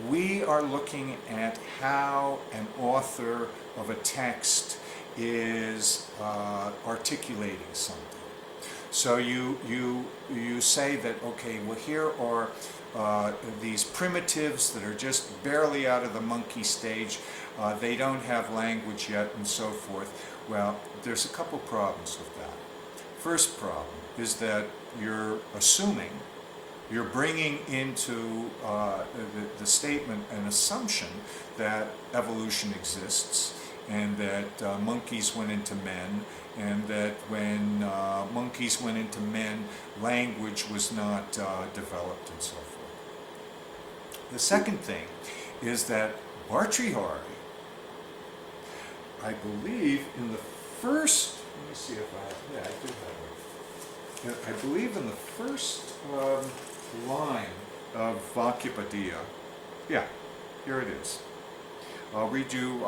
we are looking at how an author of a text is articulating something. So you say that, okay, well, here are these primitives that are just barely out of the monkey stage. They don't have language yet, and so forth. Well, there's a couple problems with that. First problem is that you're assuming, you're bringing into the statement an assumption that evolution exists, and that monkeys went into men, and that when monkeys went into men, language was not developed, and so forth. The second thing is that Bhartrihari, I believe in the first, let me see if I do have it. I believe in the first line of Vakyapadiya, yeah, here it is. I'll read you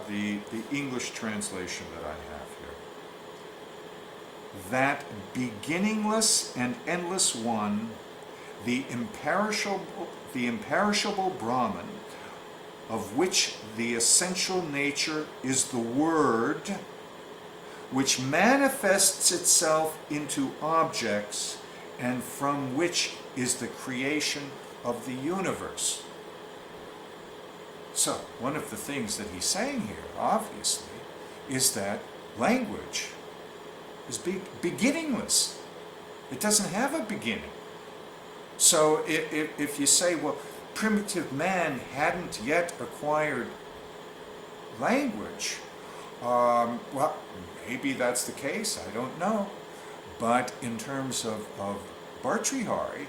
the English translation that I have here. That beginningless and endless one, the imperishable Brahman, of which the essential nature is the word, which manifests itself into objects, and from which is the creation of the universe. So, one of the things that he's saying here, obviously, is that language is beginningless. It doesn't have a beginning. So if you say, well, primitive man hadn't yet acquired language, well, maybe that's the case, I don't know. But in terms of Bhartrihari,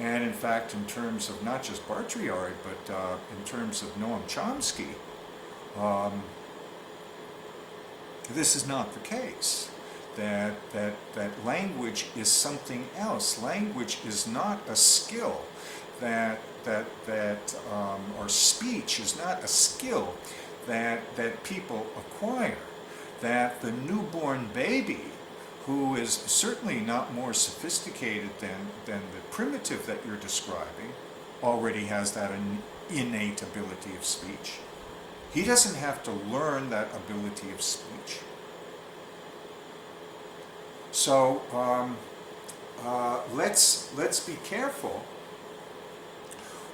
and in fact in terms of not just Bhartrihari, but in terms of Noam Chomsky, this is not the case. That language is something else. Language is not a skill. Or speech is not a skill that people acquire. That the newborn baby, who is certainly not more sophisticated than the primitive that you're describing, already has that innate ability of speech. He doesn't have to learn that ability of speech. So let's be careful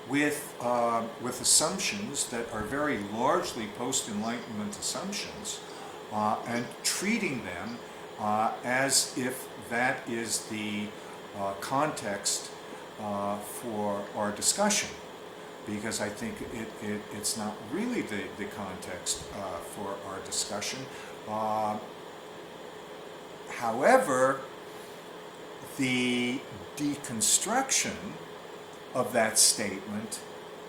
with assumptions that are very largely post-Enlightenment assumptions, and treating them as if that is the context for our discussion, because I think it's not really the context for our discussion. However, the deconstruction of that statement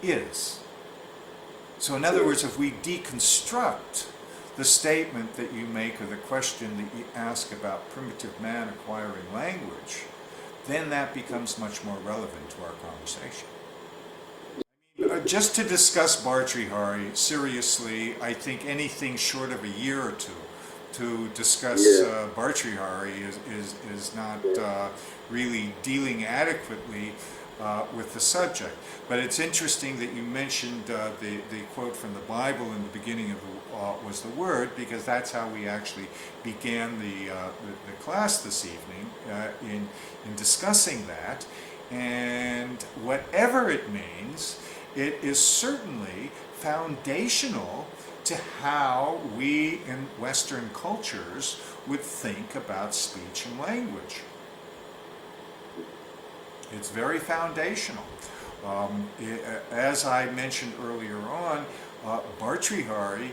is. So in other words, if we deconstruct the statement that you make, or the question that you ask about primitive man acquiring language, then that becomes much more relevant to our conversation. Just to discuss Bhartrihari seriously, I think anything short of a year or two to discuss Bhartrihari is not really dealing adequately with the subject. But it's interesting that you mentioned the quote from the Bible in the beginning of was the Word, because that's how we actually began the class this evening in discussing that. And whatever it means, it is certainly foundational to how we in Western cultures would think about speech and language. It's very foundational. As I mentioned earlier on, Bhartrihari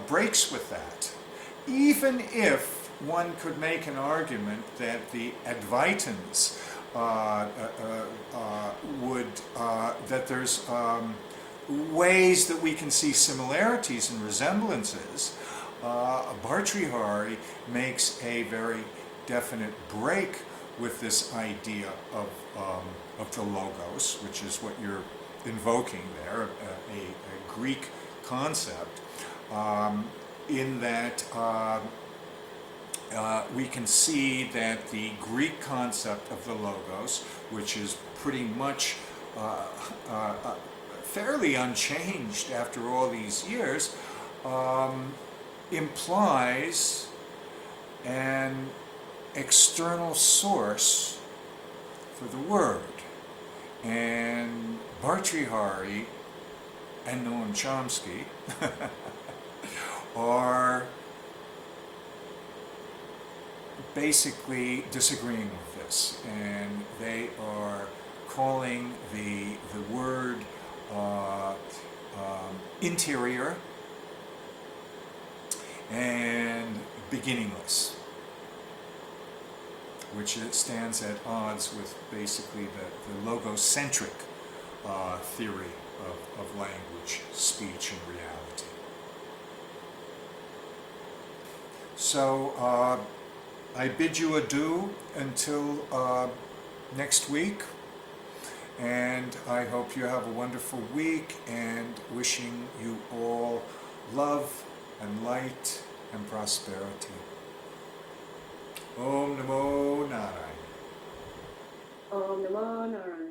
breaks with that. Even if one could make an argument that the Advaitins that there's ways that we can see similarities and resemblances, Bhartrihari makes a very definite break with this idea of the logos, which is what you're invoking there, a Greek concept, in that we can see that the Greek concept of the logos, which is pretty much fairly unchanged after all these years, implies an external source for the word. And Bhartrihari and Noam Chomsky are basically disagreeing with this, and they are calling the word interior and beginningless, which stands at odds with basically the logocentric theory of language, speech, and reality. So I bid you adieu until next week, and I hope you have a wonderful week, and wishing you all love and light and prosperity. Om Namo Narayana. Om Namo Narayana.